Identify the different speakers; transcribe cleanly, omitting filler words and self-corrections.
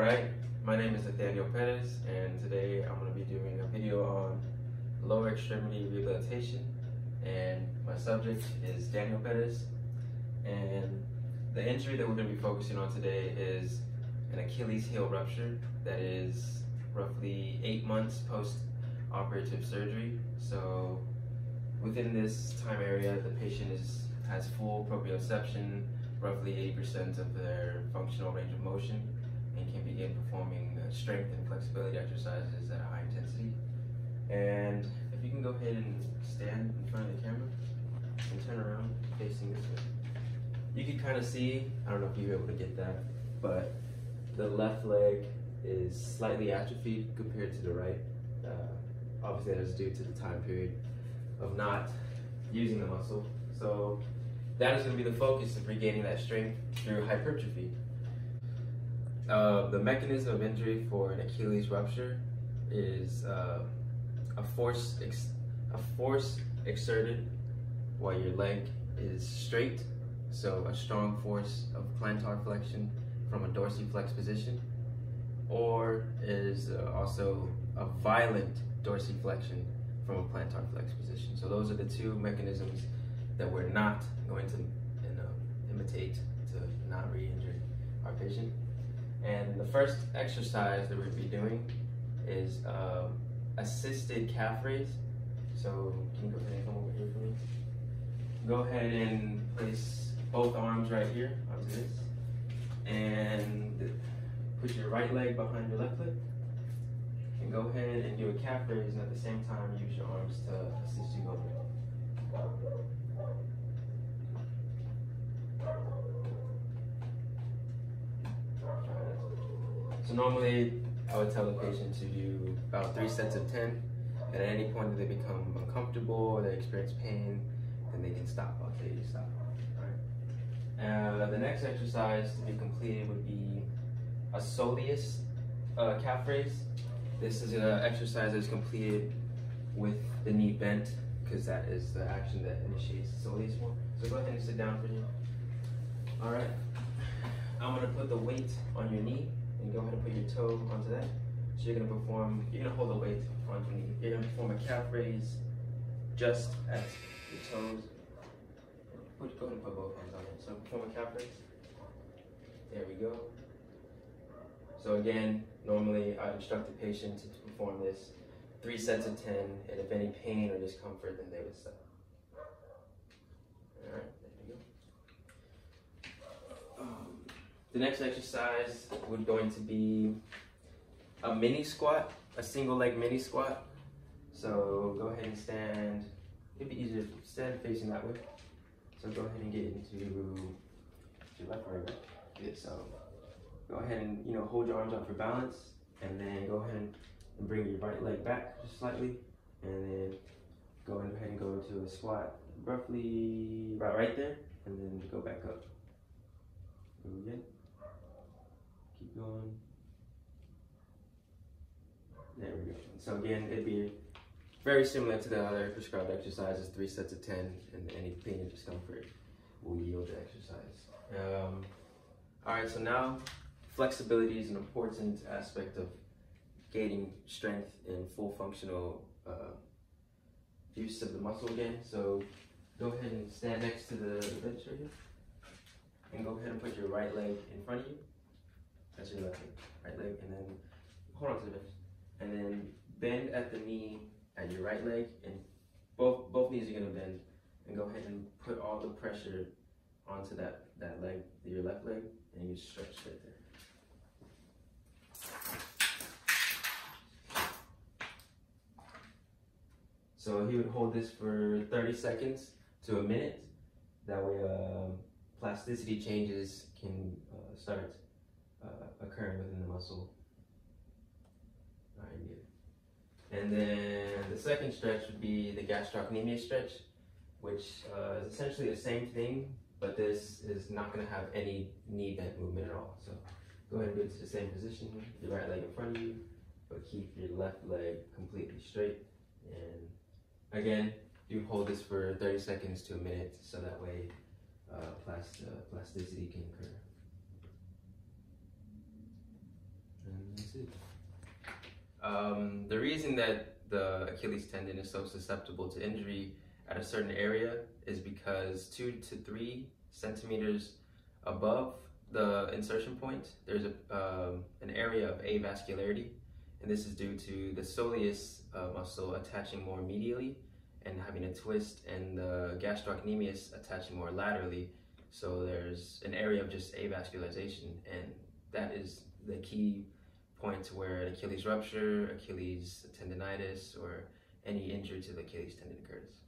Speaker 1: Alright, my name is Nathaniel Perez, and today I'm going to be doing a video on lower extremity rehabilitation, and my subject is Daniel Perez. And the injury that we're going to be focusing on today is an Achilles heel rupture that is roughly 8 months post-operative surgery. So within this time area, the patient has full proprioception, roughly 80% of their functional range of motion, and can begin performing strength and flexibility exercises at a high intensity. And if you can go ahead and stand in front of the camera and turn around facing this way. You can kind of see, I don't know if you're able to get that, but the left leg is slightly atrophied compared to the right. Obviously that is due to the time period of not using the muscle. So that is going to be the focus of regaining that strength through hypertrophy. The mechanism of injury for an Achilles rupture is a force exerted while your leg is straight, so a strong force of plantar flexion from a dorsiflex position, or is also a violent dorsiflexion from a plantar flex position. So those are the two mechanisms that we're not going to imitate to not re-injure our patient. And the first exercise that we'll be doing is assisted calf raise. So can you go ahead and come over here for me? Go ahead and place both arms right here onto this, and put your right leg behind your left leg, and go ahead and do a calf raise, and at the same time use your arms to assist you over. So normally I would tell the patient to do about 3 sets of 10, and at any point that they become uncomfortable or they experience pain, then they can stop. I'll tell you to stop. All right. The next exercise to be completed would be a soleus calf raise. This is an exercise that is completed with the knee bent, because that is the action that initiates the soleus one. So go ahead and sit down for you. All right. I'm going to put the weight on your knee, and go ahead and put your toe onto that. So you're going to hold the weight on your knee. You're going to perform a calf raise just at your toes. Go ahead and put both hands on it. So perform a calf raise. There we go. So again, normally I instruct the patient to perform this 3 sets of 10, and if any pain or discomfort, then they would stop. All right, there we go. The next exercise would going to be a mini squat, a single leg mini squat. So go ahead and stand. It'd be easier if you stand facing that way. So go ahead and get into your left leg. Good. So go ahead and hold your arms up for balance, and then go ahead and bring your right leg back just slightly, and then go ahead and go into a squat, roughly right there, and then go back up. Again. Keep going. There we go. So again, it'd be very similar to the other prescribed exercises, 3 sets of 10, and any pain or discomfort will yield the exercise. All right, so now flexibility is an important aspect of gaining strength in full functional use of the muscle again. So go ahead and stand next to the bench right here, and go ahead and put your right leg in front of you. That's your left leg, right leg, and then hold on to the bench, and then bend at the knee at your right leg, and both knees are gonna bend, and go ahead and put all the pressure onto that leg, your left leg, and you stretch right there. So he would hold this for 30 seconds to a minute. That way plasticity changes can start occurring within the muscle. All right, good. And then the second stretch would be the gastrocnemius stretch, which is essentially the same thing, but this is not going to have any knee bent movement at all. So go ahead and go to the same position, your right leg in front of you, but keep your left leg completely straight. And again, you hold this for 30 seconds to a minute, so that way plasticity can occur.
Speaker 2: too.
Speaker 1: The reason that the Achilles tendon is so susceptible to injury at a certain area is because 2 to 3 centimeters above the insertion point, there's an area of avascularity, and this is due to the soleus muscle attaching more medially and having a twist, and the gastrocnemius attaching more laterally. So there's an area of just avascularization, and that is the key point to where an Achilles rupture, Achilles tendonitis, or any injury to the Achilles tendon occurs.